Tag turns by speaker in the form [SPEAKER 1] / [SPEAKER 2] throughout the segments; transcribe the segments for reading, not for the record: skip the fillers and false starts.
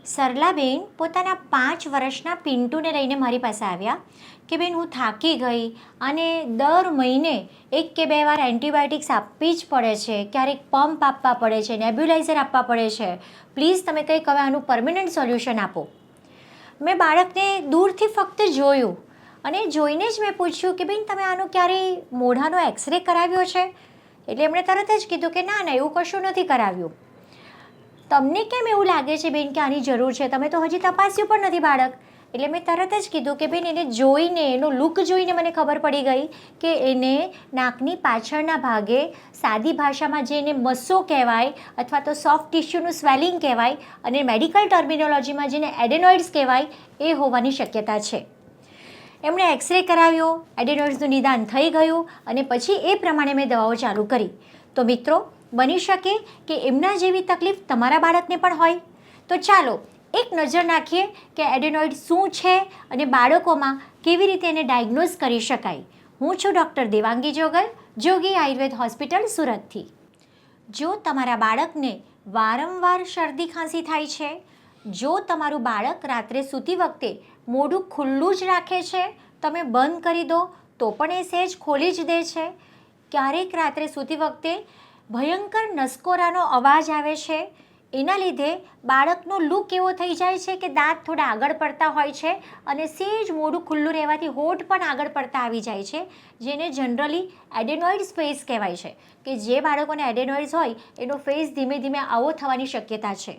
[SPEAKER 1] સરલાબેન પોતાના 5 વર્ષના પિન્ટુને લઈને મારી પાસે આવ્યા કે બેન હું થાકી ગઈ અને દર મહિને 1 કે 2 વાર એન્ટિબાયોટિક્સ આપવી જ પડે છે, ક્યારેક પંપ આપવા પડે છે, નેબ્યુલાઇઝર આપવા પડે છે, પ્લીઝ તમે કંઈક હવે આનું પરમેનન્ટ સોલ્યુશન આપો. મેં બાળકને દૂરથી ફક્ત જોયું અને જોઈને જ મેં પૂછ્યું કે બેન તમે આનો ક્યારેય મોઢાનો એક્સરે કરાવ્યો છે? એટલે એમણે તરત જ કીધું કે ના એવું કશું નથી કરાવ્યું. તમને કેમ એવું લાગે છે બેન કે આની જરૂર છે? તમે તો હજી તપાસ્યું પણ નથી બાળક. એટલે મેં તરત જ કીધું કે બેન એને જોઈને, એનો લુક જોઈને મને ખબર પડી ગઈ કે એને નાકની પાછળના ભાગે, સાદી ભાષામાં જે એને મસ્સો કહેવાય અથવા તો સોફ્ટ ટિશ્યુનું સ્વેલિંગ કહેવાય અને મેડિકલ ટર્મિનોલોજીમાં જેને એડેનોઇડ્સ કહેવાય એ હોવાની શક્યતા છે. એમણે એક્સરે કરાવ્યો, એડેનોઇડ્સનું નિદાન થઈ ગયું અને પછી એ પ્રમાણે મેં દવાઓ ચાલુ કરી. તો મિત્રો, બની શકે કે એમના જેવી તકલીફ તમારા બાળકને પણ હોય. તો ચાલો એક નજર નાખીએ કે એડેનોઇડ શું છે અને બાળકોમાં કેવી રીતે એને ડાયગ્નોઝ કરી શકાય. હું છું ડૉક્ટર દેવાંગી જોગલ, જોગી આયુર્વેદ હોસ્પિટલ, સુરતથી. જો તમારા બાળકને વારંવાર શરદી ખાંસી થાય છે, જો તમારું બાળક રાત્રે સૂતી વખતે મોઢું ખુલ્લું જ રાખે છે, તમે બંધ કરી દો તો પણ એ સહેજ ખોલી જ દે છે, ક્યારેક રાત્રે સૂતી વખતે ભયંકર નસકોરાનો અવાજ આવે છે, એના લીધે બાળકનો લુક એવો થઈ જાય છે કે દાંત થોડા આગળ પડતા હોય છે અને સહેજ મોઢું ખુલ્લું રહેવાથી હોઠ પણ આગળ પડતા આવી જાય છે, જેને જનરલી એડેનોઇડ્સ ફેસ કહેવાય છે, કે જે બાળકોને એડેનોઇડ્સ હોય એનો ફેસ ધીમે ધીમે આવો થવાની શક્યતા છે.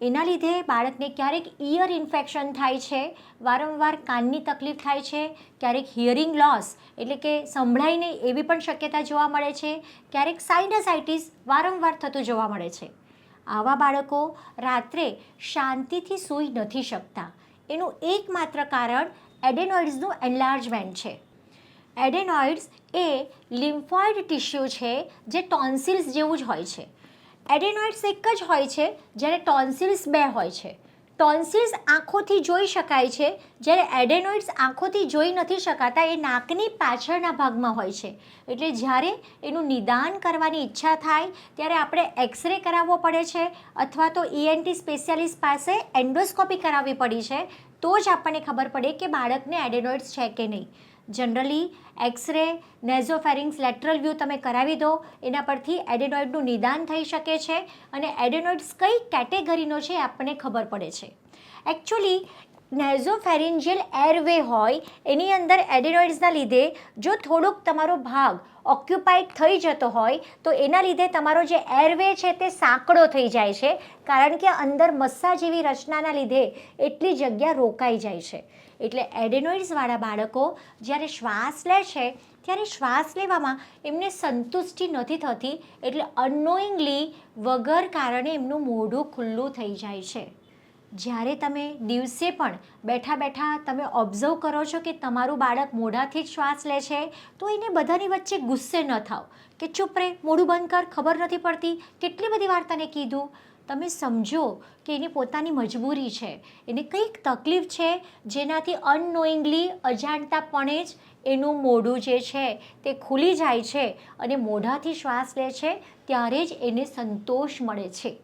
[SPEAKER 1] એના લીધે બાળકને ક્યારેક ઇયર ઇન્ફેક્શન થાય છે, વારંવાર કાનની તકલીફ થાય છે, ક્યારેક હિયરિંગ લોસ એટલે કે સંભળાય નહીં એવી પણ શક્યતા જોવા મળે છે, ક્યારેક સાઇનસાઇટિસ વારંવાર થતું જોવા મળે છે. આવા બાળકો રાત્રે શાંતિથી સૂઈ નથી શકતા. એનું એકમાત્ર કારણ એડેનોઇડ્સનું એન્લાર્જમેન્ટ છે. એડેનોઇડ્સ એ લિમ્ફોઇડ ટિશ્યુ છે જે ટોન્સિલ્સ જેવું જ હોય છે. એડેનોઇડ્સ એક જ હોય છે જ્યારે ટોન્સિલ્સ 2 હોય છે. ટોન્સિલ્સ આંખોથી જોઈ શકાય છે, જ્યારે એડેનોઇડ્સ આંખોથી જોઈ નથી શકાતા, એ નાકની પાછળના ભાગમાં હોય છે. એટલે જ્યારે એનું નિદાન કરવાની ઈચ્છા થાય ત્યારે આપણે એક્સરે કરાવવો પડે છે અથવા તો ENT સ્પેશિયાલિસ્ટ પાસે એન્ડોસ્કોપી કરાવવી પડી છે, તો જ આપણને ખબર પડે કે બાળકને એડેનોઇડ્સ છે કે નહીં. જનરલી એક્સરે, નેઝોફેરિંગ્સ લેટરલ વ્યૂ તમે કરાવી દો, એના પરથી એડેનોઇડનું નિદાન થઈ શકે છે અને એડેનોઇડ્સ કઈ કેટેગરીનો છે એ આપણને ખબર પડે છે. એકચ્યુઅલી નેઝોફેરિન્જિયલ એરવે હોય એની અંદર એડેનોઇડ્સના લીધે જો થોડોક તમારો ભાગ ઓક્યુપાઈડ થઈ જતો હોય તો એના લીધે તમારો જે એરવે છે તે સાંકડો થઈ જાય છે, કારણ કે અંદર મસ્સા જેવી રચનાના લીધે એટલી જગ્યા રોકાઈ જાય છે. એટલે એડેનોઇડ્સવાળા બાળકો જ્યારે શ્વાસ લે છે ત્યારે શ્વાસ લેવામાં એમને સંતુષ્ટિ નથી થતી, એટલે અનનોઈંગલી વગર કારણે એમનું મોઢું ખુલ્લું થઈ જાય છે. જ્યારે તમે દિવસે પણ બેઠા બેઠા તમે ઓબ્ઝર્વ કરો છો કે તમારું બાળક મોઢાથી જ શ્વાસ લે છે, તો એને બધાની વચ્ચે ગુસ્સે ન થાવ કે ચૂપ રહે, મોઢું બંધ કર, ખબર નથી પડતી, કેટલી બધી વાર તને કીધું. તમે સમજો કે એની પોતાની મજબૂરી છે, એને કંઈક તકલીફ છે જેનાથી અનનોઈંગલી, અજાણતાપણે જ એનું મોઢું જે છે તે ખુલી જાય છે અને મોઢાથી શ્વાસ લે છે ત્યારે જ એને સંતોષ મળે છે.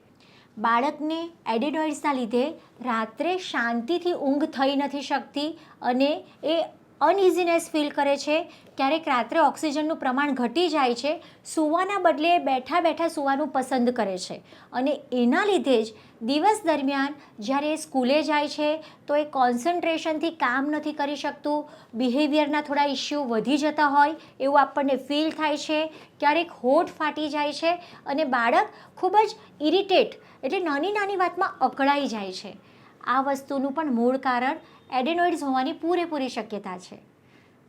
[SPEAKER 1] બાળકને એડેનોઇડ્સના લીધે રાત્રે શાંતિથી ઊંઘ થઈ નથી શકતી અને એ અનઇઝીનેસ ફીલ કરે છે, ક્યારેક રાત્રે ઓક્સિજનનું પ્રમાણ ઘટી જાય છે, સૂવાના બદલે બેઠા બેઠા સૂવાનું પસંદ કરે છે અને એના લીધે જ દિવસ દરમિયાન જ્યારે એ સ્કૂલે જાય છે તો એ કોન્સન્ટ્રેશનથી કામ નથી કરી શકતું, બિહેવિયરના થોડા ઇસ્યુ વધી જતા હોય એવું આપણને ફીલ થાય છે, ક્યારેક હોઠ ફાટી જાય છે અને બાળક ખૂબ જ ઇરિટેટ એટલે નાની નાની વાતમાં અકળાઈ જાય છે. આ વસ્તુનું પણ મૂળ કારણ એડેનોઇડ્સ હોવાની પૂરેપૂરી શક્યતા છે.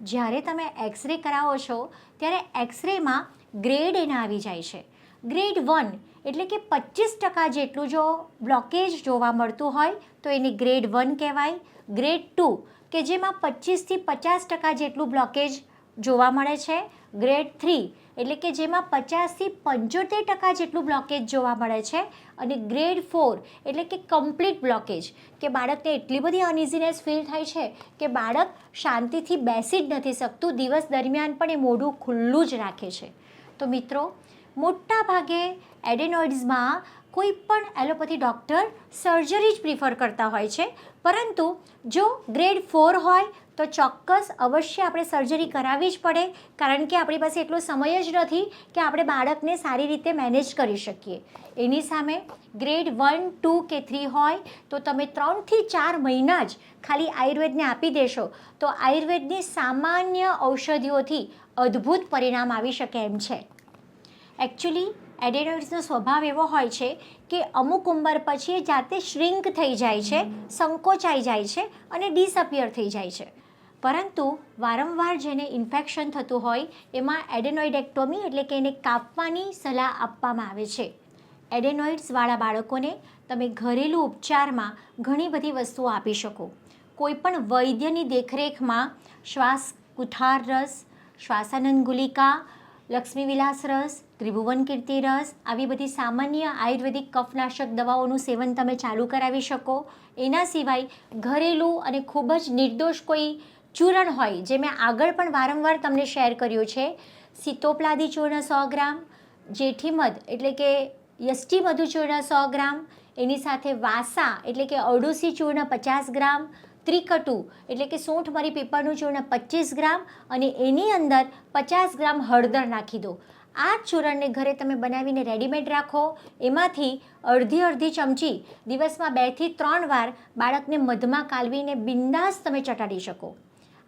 [SPEAKER 1] જ્યારે તમે એક્સરે કરાવો છો ત્યારે એક્સરેમાં ગ્રેડ એના આવી જાય છે. ગ્રેડ 1 એટલે કે 25% જેટલું જો બ્લોકેજ જોવા મળતું હોય તો એને ગ્રેડ 1 કહેવાય. ગ્રેડ 2 કે જેમાં 25થી 50% જેટલું બ્લોકેજ જોવા મળે છે. ગ્રેડ 3 એટલે કે જેમાં 50થી 75% જેટલું બ્લોકેજ જોવા મળે છે અને ગ્રેડ 4 એટલે કે કમ્પ્લીટ બ્લોકેજ, કે બાળકને એટલી બધી અનઇઝીનેસ ફીલ થાય છે કે બાળક શાંતિથી બેસી જ નથી શકતું, દિવસ દરમિયાન પણ એ મોઢું ખુલ્લું જ રાખે છે. તો મિત્રો, મોટા ભાગે એડેનોઇડ્સમાં કોઈ પણ એલોપેથી ડૉક્ટર સર્જરી જ પ્રિફર કરતા હોય છે, પરંતુ જો ગ્રેડ 4 હોય તો ચોક્કસ અવશ્ય આપણે સર્જરી કરાવવી જ પડે, કારણ કે આપણી પાસે એટલો સમય જ નથી કે આપણે બાળકને સારી રીતે મેનેજ કરી શકીએ. એની સામે ગ્રેડ 1, 2 કે 3 હોય તો તમે 3 થી 4 મહિના જ ખાલી આયુર્વેદને આપી દેશો તો આયુર્વેદની સામાન્ય ઔષધિઓથી અદ્ભુત પરિણામ આવી શકે એમ છે. એકચ્યુઅલી એડેનોઇડ્સનો સ્વભાવ એવો હોય છે કે અમુક ઉંમર પછી એ જાતે શ્રિંક થઈ જાય છે, સંકોચાઈ જાય છે અને ડિસઅપિયર થઈ જાય છે. પરંતુ વારંવાર જેને ઇન્ફેક્શન થતું હોય એમાં એડેનોઇડેક્ટોમી એટલે કે એને કાપવાની સલાહ આપવામાં આવે છે. એડેનોઇડ્સવાળા બાળકોને તમે ઘરેલું ઉપચારમાં ઘણી બધી વસ્તુઓ આપી શકો. કોઈપણ વૈદ્યની દેખરેખમાં શ્વાસ કુઠાર રસ, શ્વાસાનંદ ગુલિકા, લક્ષ્મીવિલાસ રસ, ત્રિભુવન કીર્તિ રસ, આવી બધી સામાન્ય આયુર્વેદિક કફનાશક દવાઓનું સેવન તમે ચાલુ કરાવી શકો. એના સિવાય ઘરેલું અને ખૂબ જ નિર્દોષ કોઈ ચૂરણ હોય, જે મેં આગળ પણ વારંવાર તમને શેર કર્યું છે, સીતોપલાદી ચૂર્ણ 100 ગ્રામ, જેઠીમધ એટલે કે યષ્ટિમધુ ચૂર્ણ 100 ગ્રામ, એની સાથે વાસા એટલે કે અરડુસી ચૂર્ણ 50 ગ્રામ, ત્રિકટુ એટલે કે સૂંઠ મરી પીપળનું ચૂર્ણ 25 ગ્રામ અને એની અંદર 50 ગ્રામ હળદર નાખી દો. આ ચૂરણને ઘરે તમે બનાવીને રેડીમેડ રાખો. એમાંથી અડધી ચમચી દિવસમાં 2 થી 3 વાર બાળકને મધમાં કાલવીને બિંદાસ તમે ચટાડી શકો.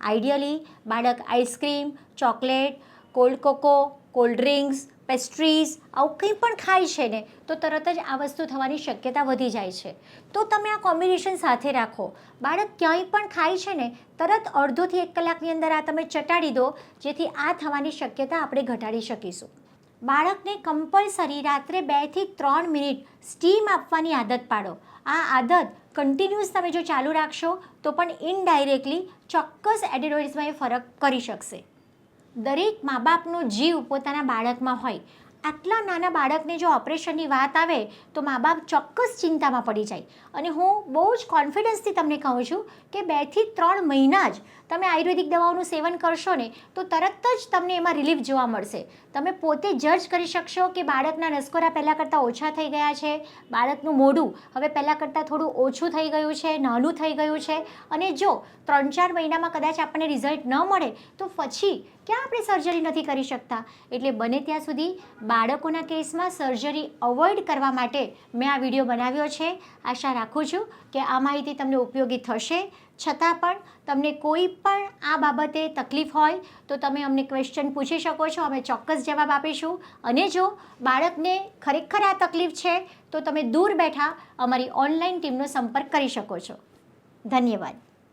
[SPEAKER 1] આઈડિયલી બાળક ice cream, chocolate, cold cocoa, cold drinks, pastries આવું કંઈ પણ ખાય છે ને તો તરત જ આ વસ્તુ થવાની શક્યતા વધી જાય છે. તો તમે આ કોમ્બિનેશન સાથે રાખો. બાળક ક્યાંય પણ ખાય છે ને તરત અડધોથી 1 કલાકની અંદર આ તમે ચટાડી દો, જેથી આ થવાની શક્યતા આપણે ઘટાડી શકીશું. બાળકને કમ્પલસરી રાત્રે 2 થી 3 મિનિટ સ્ટીમ આપવાની આદત પાડો. આ આદત કન્ટિન્યુઅસ તમે જો ચાલુ રાખશો તો પણ ઇનડાયરેક્ટલી ચોક્કસ એડેનોઇડ્સમાં એ ફરક કરી શકશે. દરેક મા બાપનો જીવ પોતાના બાળકમાં હોય. આટલા નાના બાળકને જો ઓપરેશનની વાત આવે તો મા બાપ ચોક્કસ ચિંતામાં પડી જાય. અને હું બહુ જ કોન્ફિડન્સથી તમને કહું છું કે 2 થી 3 મહિના જ તમે આયુર્વેદિક દવાઓનું સેવન કરશો ને તો તરત જ તમને એમાં રિલીફ જોવા મળશે. તમે પોતે જજ કરી શકશો કે બાળકના નસકોરા પહેલાં કરતાં ઓછા થઈ ગયા છે, બાળકનું મોઢું હવે પહેલાં કરતાં થોડું ઓછું થઈ ગયું છે, નાનું થઈ ગયું છે. અને જો 3-4 મહિનામાં કદાચ આપણને રિઝલ્ટ ન મળે તો પછી ક્યાં આપણે સર્જરી નથી કરી શકતા. એટલે બને ત્યાં સુધી બાળકોના કેસમાં સર્જરી અવોઇડ કરવા માટે મેં આ વિડીયો બનાવ્યો છે. આશા રાખું છું કે આ માહિતી તમને ઉપયોગી થશે. છતાં પણ તમને કોઈ પણ આ બાબતે તકલીફ હોય તો તમે અમને ક્વેશ્ચન પૂછી શકો છો, અમે ચોક્કસ જવાબ આપીશું. અને જો બાળકને ખરેખર આ તકલીફ છે તો તમે દૂર બેઠા અમારી ઓનલાઈન ટીમનો સંપર્ક કરી શકો છો. ધન્યવાદ.